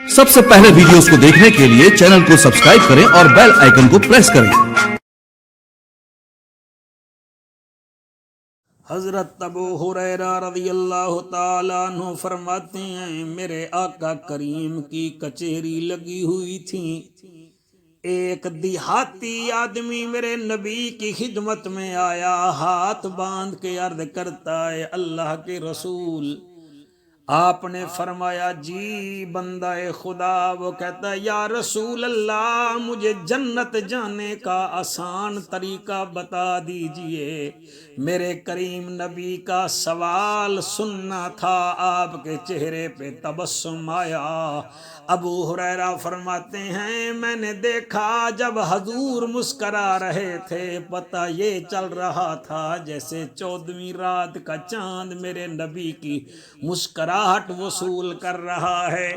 سب سے پہلے ویڈیوز کو دیکھنے کے لیے چینل کو سبسکرائب کریں اور بیل آئیکن کو پریس کریں۔ حضرت ابو ہریرہ رضی اللہ تعالیٰ عنہ فرماتے ہیں میرے آقا کریم کی کچہری لگی ہوئی تھی، ایک دیہاتی آدمی میرے نبی کی خدمت میں آیا، ہاتھ باندھ کے عرض کرتا ہے اللہ کے رسول۔ آپ نے فرمایا جی بندہ خدا۔ وہ کہتا ہے یا رسول اللہ مجھے جنت جانے کا آسان طریقہ بتا دیجئے، میرے کریم نبی کا سوال سننا تھا۔ آپ کے چہرے پہ تبسم آیا۔ ابو ہریرہ فرماتے ہیں میں نے دیکھا جب حضور مسکرا رہے تھے، پتہ یہ چل رہا تھا جیسے 14ویں رات کا چاند میرے نبی کی مسکراہٹ وصول کر رہا ہے۔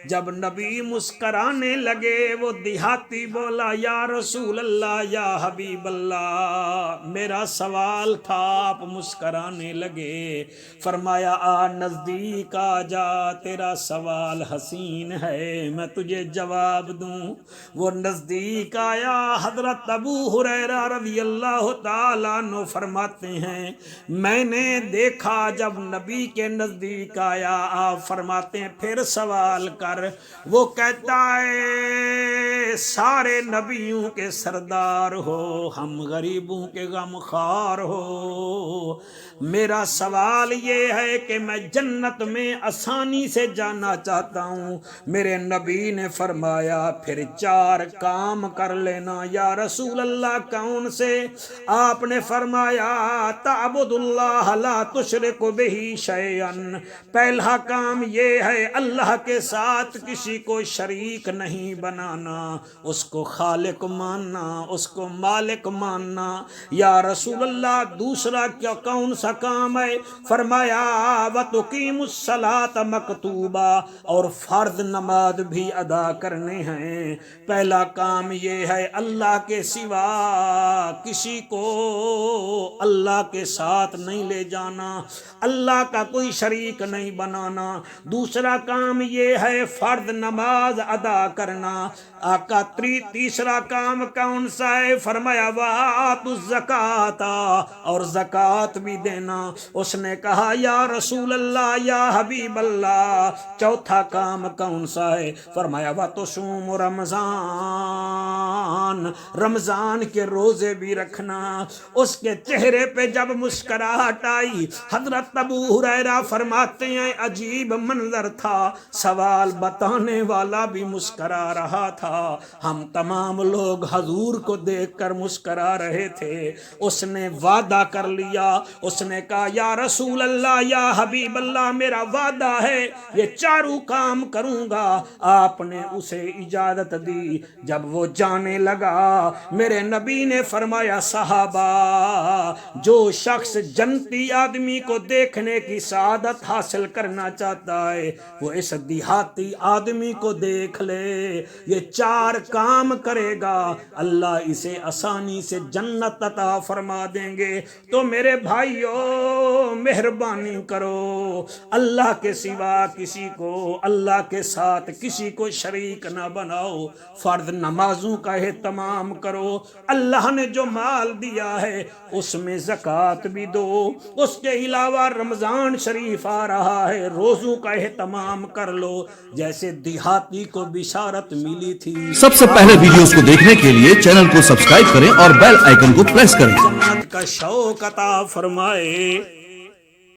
جب نبی مسکرانے لگے وہ دیہاتی بولا یا رسول اللہ یا حبیب اللہ میرا سوال تھا، آپ مسکرانے لگے۔ فرمایا آ نزدیک آ جا، تیرا سوال حسین ہے میں تجھے جواب دوں۔ وہ نزدیک آیا۔ حضرت ابو ہریرہ رضی اللہ تعالیٰ عنہ فرماتے ہیں میں نے دیکھا جب نبی کے نزدیک آیا، آپ فرماتے ہیں پھر سوال کر۔ وہ کہتا ہے سارے نبیوں کے سردار ہو، ہم غریبوں کے غمخوار ہو، میرا سوال یہ ہے کہ میں جنت میں آسانی سے جانا چاہتا ہوں۔ میرے نبی نے فرمایا پھر 4 کام کر لینا۔ یا رسول اللہ کون سے؟ آپ نے فرمایا تعبد اللہ لا تشرک بہ شیئا، پہلا کام یہ ہے اللہ کے ساتھ کسی کو شریک نہیں بنانا، اس کو خالق ماننا، اس کو مالک ماننا۔ یا رسول اللہ دوسرا کیا کون سا کام ہے؟ فرمایا وَتُقِيمُ الصَّلَاةَ مَكْتُوبًا، اور فرض نماز بھی ادا کرنے ہیں۔ پہلا کام یہ ہے اللہ کے سوا کسی کو اللہ کے ساتھ نہیں لے جانا، اللہ کا کوئی شریک نہیں بنانا۔ دوسرا کام یہ ہے فرض نماز ادا کرنا۔ آقا تیسرا کام کون سا ہے؟ فرمایا وَآتُوا الزَّكَاةَ، اور زکوٰۃ بھی دینا۔ اس نے کہا یا رسول اللہ یا حبیب اللہ چوتھا کام کون سا ہے؟ فرمایا وَتُصُومُ رمضان، رمضان کے روزے بھی رکھنا۔ اس کے چہرے پہ جب مسکراہٹ آئی، حضرت ابو ہریرہ فرماتے ہیں عجیب منظر تھا، سوال بتانے والا بھی مسکرا رہا تھا، ہم تمام لوگ حضور کو دیکھ کر مسکرا رہے تھے۔ اس نے وعدہ کر لیا، اس نے کہا یا رسول اللہ یا حبیب اللہ میرا وعدہ ہے یہ 4 کام کروں گا۔ آپ نے اسے اجازت دی۔ جب وہ جانے لگا میرے نبی نے فرمایا صحابہ جو شخص جنتی آدمی کو دیکھنے کی سعادت حاصل کرنا چاہتا ہے وہ اس دیہاتی آدمی کو دیکھ لے، یہ 4 کام کرے گا اللہ اسے آسانی سے جنت عطا فرما دیں گے۔ تو میرے بھائیوں مہربانی کرو، اللہ کے سوا کسی کو اللہ کے ساتھ کسی کو شریک نہ بناؤ، فرض نمازوں کا اہتمام کرو، اللہ نے جو مال دیا ہے اس میں زکوٰۃ بھی دو، اس کے علاوہ رمضان شریف آ رہا ہے روزوں کا اہتمام کر لو جیسے دیہاتی کو بشارت ملی تھی۔ سب سے پہلے ویڈیوز کو دیکھنے کے لیے چینل کو سبسکرائب کریں اور بیل آئیکن کو پریس کریں۔ جنت کا شوق عطا فرمائے۔